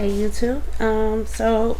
Hey YouTube. So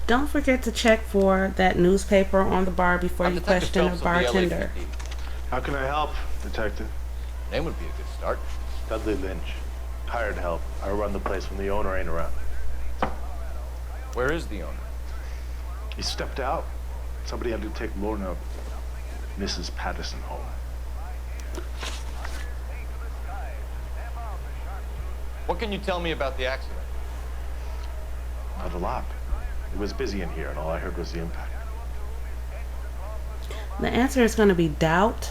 don't forget to check for that newspaper on the bar before I'm you Detective question a Phelps of the bartender. LAPD. How can I help, Detective? Name would be a good start. Dudley Lynch. Hired help. I run the place when the owner ain't around. Where is the owner? He stepped out. Somebody had to take Lorna, Mrs. Patterson, home. What can you tell me about the accident? Not a lot. It was busy in here, and all I heard was the impact. The answer is going to be doubt.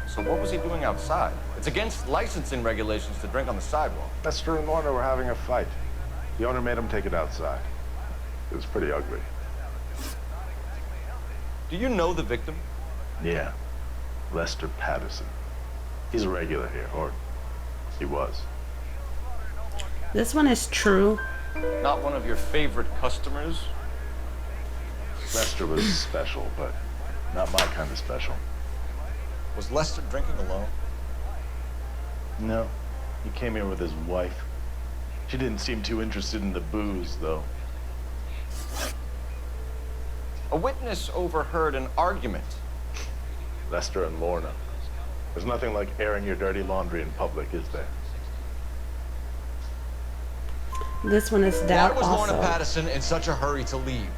So what was he doing outside? It's against licensing regulations to drink on the sidewalk. Lester and Lorna were having a fight. The owner made him take it outside. It was pretty ugly. Do you know the victim? Yeah. Lester Patterson. He's a regular here, or he was. This one is true. Not one of your favorite customers? Lester was special, but not my kind of special. Was Lester drinking alone? No. He came here with his wife. She didn't seem too interested in the booze, though. A witness overheard an argument. Lester and Lorna. There's nothing like airing your dirty laundry in public, is there? This one is Why doubt was Lorna also. Patterson in such a hurry to leave?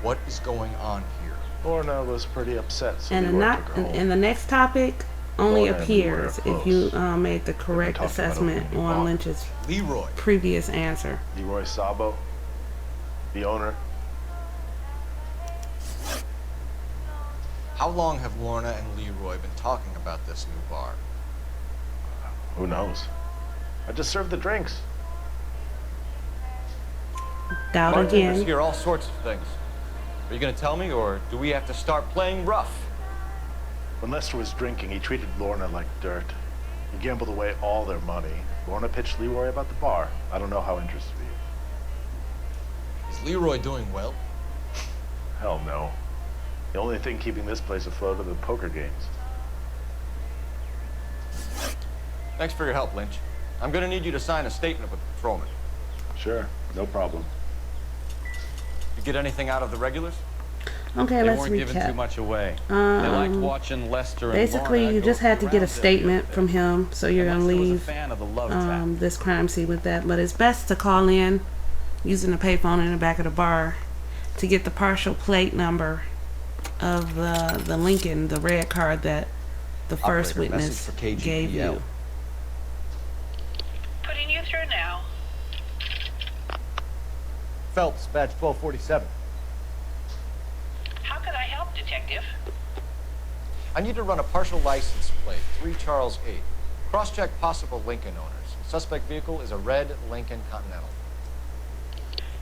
What is going on here? Lorna was pretty upset, so And, we not, took her home. and the next topic only Lorna and Leroy are appears if you close. made the correct talked about assessment opening a on bar. Lynch's Leroy. previous answer. Leroy Sabo, the owner. How long have Lorna and Leroy been talking about this new bar? Who knows? I just served the drinks. Doubt Bartenders again. hear all sorts of things. Are you going to tell me, or do we have to start playing rough? When Lester was drinking, he treated Lorna like dirt. He gambled away all their money. Lorna pitched Leroy about the bar. I don't know how interested he is. Is Leroy doing well? Hell no. The only thing keeping this place afloat are the poker games. Thanks for your help, Lynch. I'm going to need you to sign a statement with the patrolman. Sure, no problem. You get anything out of the regulars? Okay, They let's weren't giving too recap. much away. They liked Um, watching Lester and Basically, Lorna you go just had to get a around statement everything. from him, so you're And going to Lester was a leave fan of the love tap. this crime scene with that. But it's best to call in using the payphone in the back of the bar to get the partial plate number of the Lincoln, the red card that the first Operator, witness message for KGPL. gave you. Putting you through now. Phelps, badge 1247. How could I help, Detective? I need to run a partial license plate, 3 Charles 8. Cross-check possible Lincoln owners. Suspect vehicle is a red Lincoln Continental.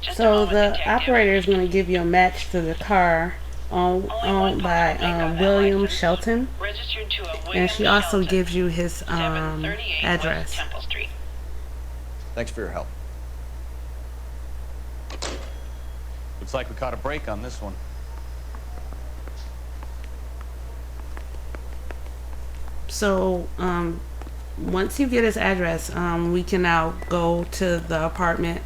Just a So moment, the Detective. operator is going to give you a match to the car owned by William Shelton, Registered to a William and she also Shelton, gives you his 738 West address. Temple Street. Thanks for your help. Looks like we caught a break on this one. So once you get his address, we can now go to the apartment.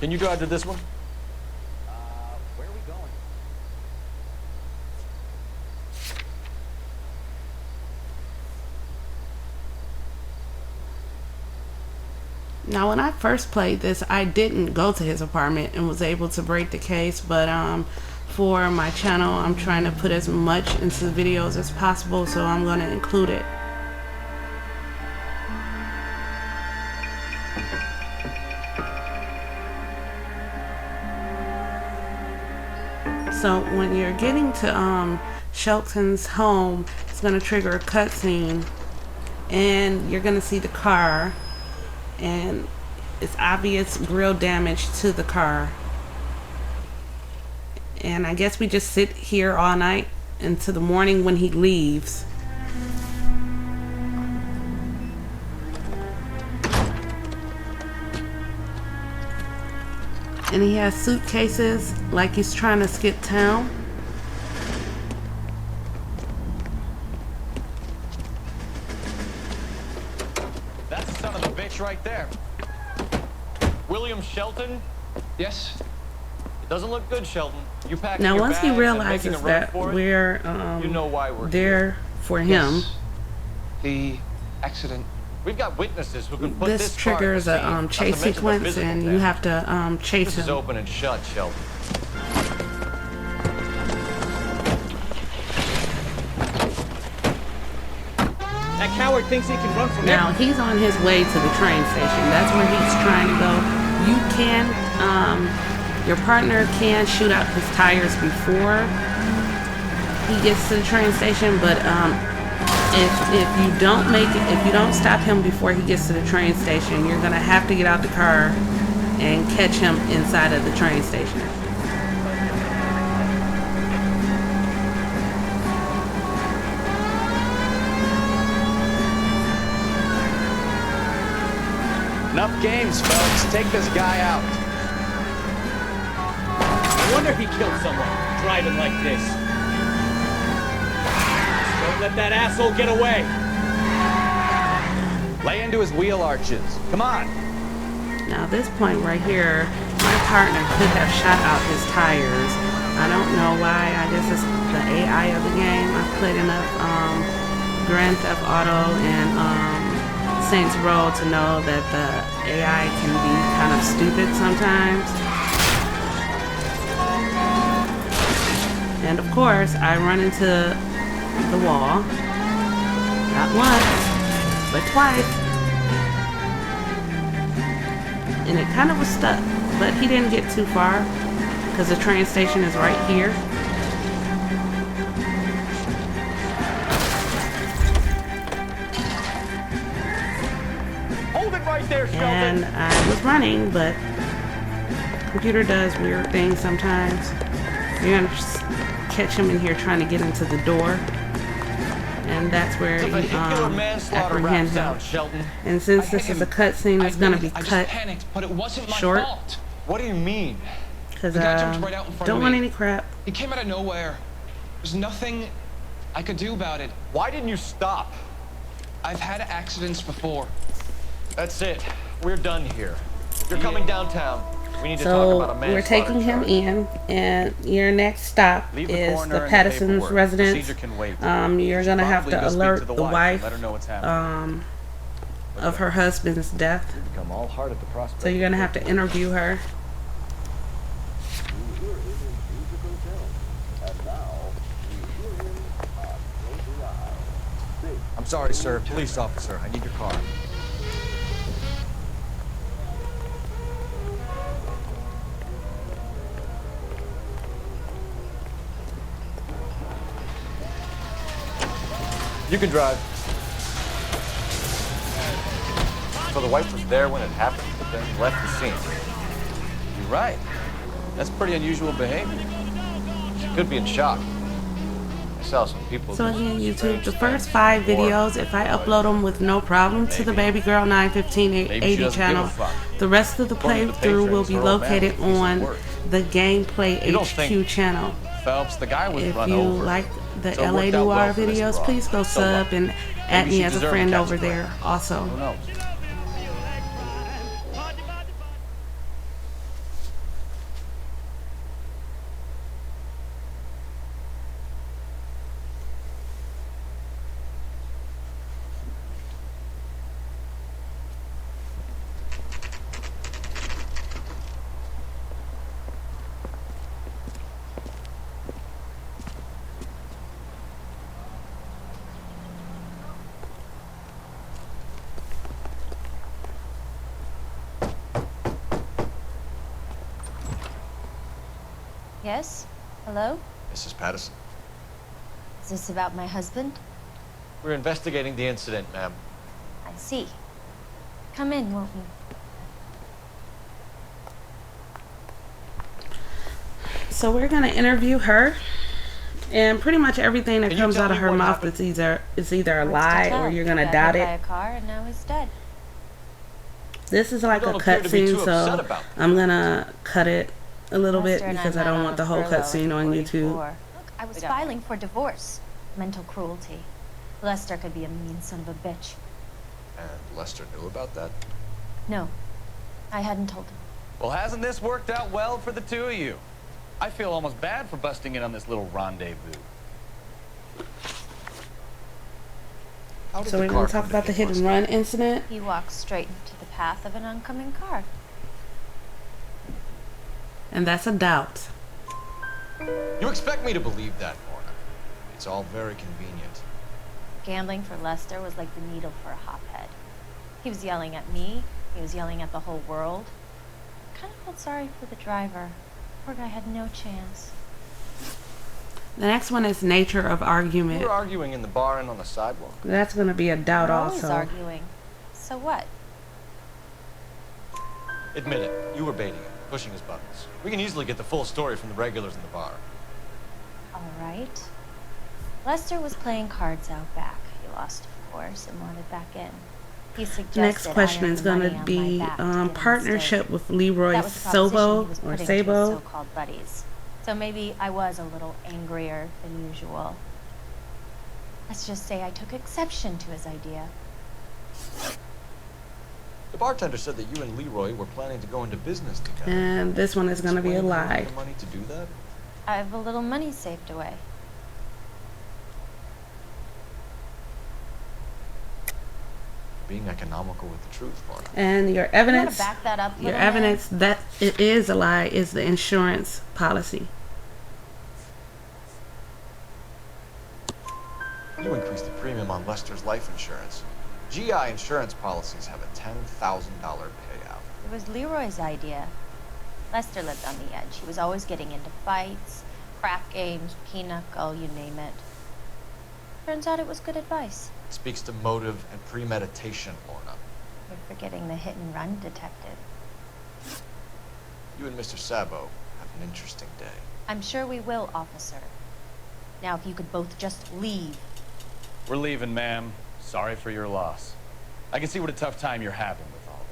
Can you drive to this one? Where are we going? Now, when I first played this, I didn't go to his apartment and was able to break the case, but for my channel, I'm trying to put as much into the videos as possible, so I'm going to include it. So when you're getting to Shelton's home, it's going to trigger a cutscene, and you're going to see the car, and it's obvious grill damage to the car. And I guess we just sit here all night into the morning when he leaves. And he has suitcases like he's trying to skip town. It's right there. William Shelton? Yes? It doesn't look good, Shelton. You packing Now, your once he bags and making realizes a run that for it? we're You know why we're there for him, Yes. The accident. We've got witnesses who can put this this car in triggers the a scene, not to chase mention the sequence, physical and you damage. have to chase This is him. open and shut, Shelton. That coward thinks he can run from Now everything. he's on his way to the train station. That's where he's trying to go. You can, your partner can shoot out his tires before he gets to the train station, but if you don't make it, if you don't stop him before he gets to the train station, you're gonna have to get out the car and catch him inside of the train station. Enough games, Phelps. Take this guy out. No wonder he killed someone, driving like this. Don't let that asshole get away. Lay into his wheel arches. Come on. Now this point right here, my partner could have shot out his tires. I don't know why. I guess it's the AI of the game. I've played enough Grand Theft Auto and Saints Row to know that the AI can be kind of stupid sometimes. And of course, I run into the wall. Not once, but twice. And it kind of was stuck, but he didn't get too far because the train station is right here. Hold it right there, Shelton. And I was running, but the computer does weird things sometimes. You're gonna just catch him in here trying to get into the door, and that's where It's a you vehicular manslaughter apprehend rap him. sound, Shelton. And since this is a cutscene, it's gonna be I just cut panicked, but it wasn't my short. fault. What do you mean? because The guy jumped right out in front don't of want me. any crap. He came out of nowhere. There's nothing I could do about it. Why didn't you stop? I've had accidents before. That's it. We're done here. You're coming downtown. We need to talk So about a manslaughter we're taking him charge. in, and your next stop Leave the is coroner the and Patterson's paperwork. residence. Procedure can wait. You're gonna have Probably to go speak alert to the and wife let her know what's happening. of her husband's death. Become all heart at the prospect. So you're gonna have to interview her. I'm sorry, sir. Police officer. I need your car. You can drive. So the wife was there when it happened, but then left the scene. You're right. That's pretty unusual behavior. She could be in shock. I saw some people. So do again, some YouTube, strange the first things 5 before, videos, if I but upload them with no problem to the Baby Girl Maybe she 91580 doesn't give a channel, fuck. the rest of the According to the playthrough will patrons, be her old man located was a piece of on work. the Gameplay You don't HQ think- channel. Phelps, the guy was If run you over. like the So it LA worked out Noire well for this videos, broad. please go So sub what? and add Maybe me she as a deserved friend to catch over a break. there also. Who knows? Yes? Hello? Mrs. Patterson. Is this about my husband? We're investigating the incident, ma'am. I see. Come in, won't you? So we're gonna interview her, and pretty much everything that Can you comes tell out of me her what mouth happened? is either a What's to lie tell? or you're He gonna got doubt hit by a it. car and now he's dead. This is like a don't appear to be cutscene, too upset so about I'm gonna cut it a little bit Lester and because I met don't on want a the whole furlough cutscene in on 44. YouTube. Look, I was filing for divorce. Mental cruelty. Lester could be a mean son of a bitch. And Lester knew about that. No, I hadn't told him. Well, hasn't this worked out well for the two of you? I feel almost bad for busting in on this little rendezvous. How did So the we're car going to talk come about the hit hit and run Mustang? incident. He walked straight into the path of an oncoming car. And that's a doubt. You expect me to believe that, Lorna? It's all very convenient. Gambling for Lester was like the needle for a hotbed. He was yelling at me. He was yelling at the whole world. I kind of felt sorry for the driver. Poor guy had no chance. The next one is nature of You argument. were arguing in the bar and on the sidewalk. That's going to be a doubt We're always also. arguing. So what? Admit it, you were baiting him, pushing his buttons. We can easily get the full story from the regulars in the bar. All right. Lester was playing cards out back. He lost, of course, and wanted back in. He suggested Next question I earn is the going money to on be my back to get him to partnership stay. with Leroy That was the proposition Sobo he was or putting to his Sabo. so-called buddies. So maybe I was a little angrier than usual. Let's just say I took exception to his idea. The bartender said that you and Leroy were planning to go into business together. And this one is going to be a Explain how you lie. had the money to do that? I have a little money saved away. Being economical with the truth, Lorna. And your You want evidence, to back that up, your little man? evidence that it is a lie is the insurance policy. You increased the premium on Lester's life insurance. GI insurance policies have a $10,000 payout. It was Leroy's idea. Lester lived on the edge. He was always getting into fights, crap games, pinochle, you name it. Turns out it was good advice. It speaks to motive and premeditation, Lorna. You're forgetting the hit and run detective. You and Mr. Sabo have an interesting day. I'm sure we will, officer. Now, if you could both just leave. We're leaving, ma'am. Sorry for your loss. I can see what a tough time you're having with all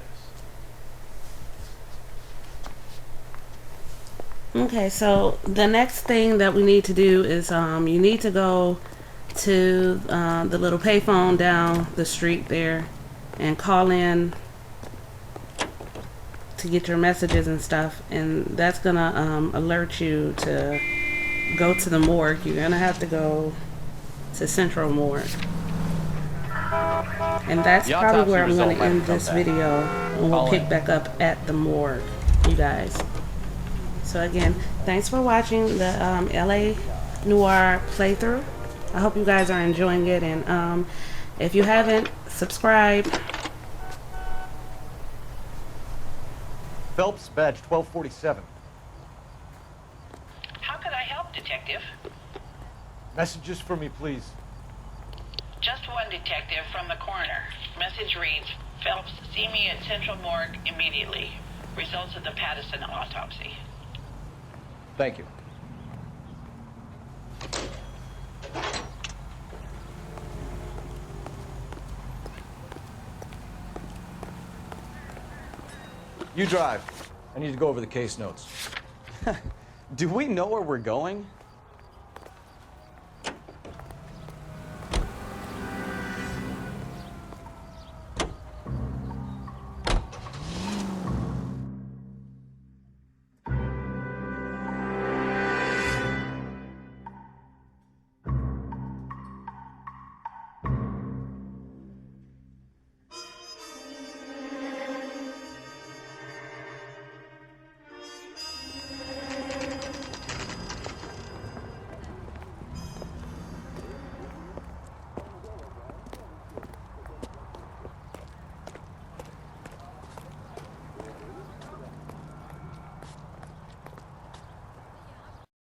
this. Okay, so the next thing that we need to do is you need to go to the little payphone down the street there and call in to get your messages and stuff, and that's gonna alert you to go to the morgue. You're gonna have to go to Central Morgue, and that's The probably autopsy where I'm result gonna might end come this back. video, and we'll Call pick in. back up at the morgue, you guys. So again, thanks for watching the LA Noire playthrough. I hope you guys are enjoying it, and if you haven't, subscribe. Phelps, badge 1247. How could I help, Detective? Messages for me, please. Just one detective from the coroner. Message reads, Phelps, see me at Central Morgue immediately. Results of the Patterson autopsy. Thank you. You drive. I need to go over the case notes. Do we know where we're going?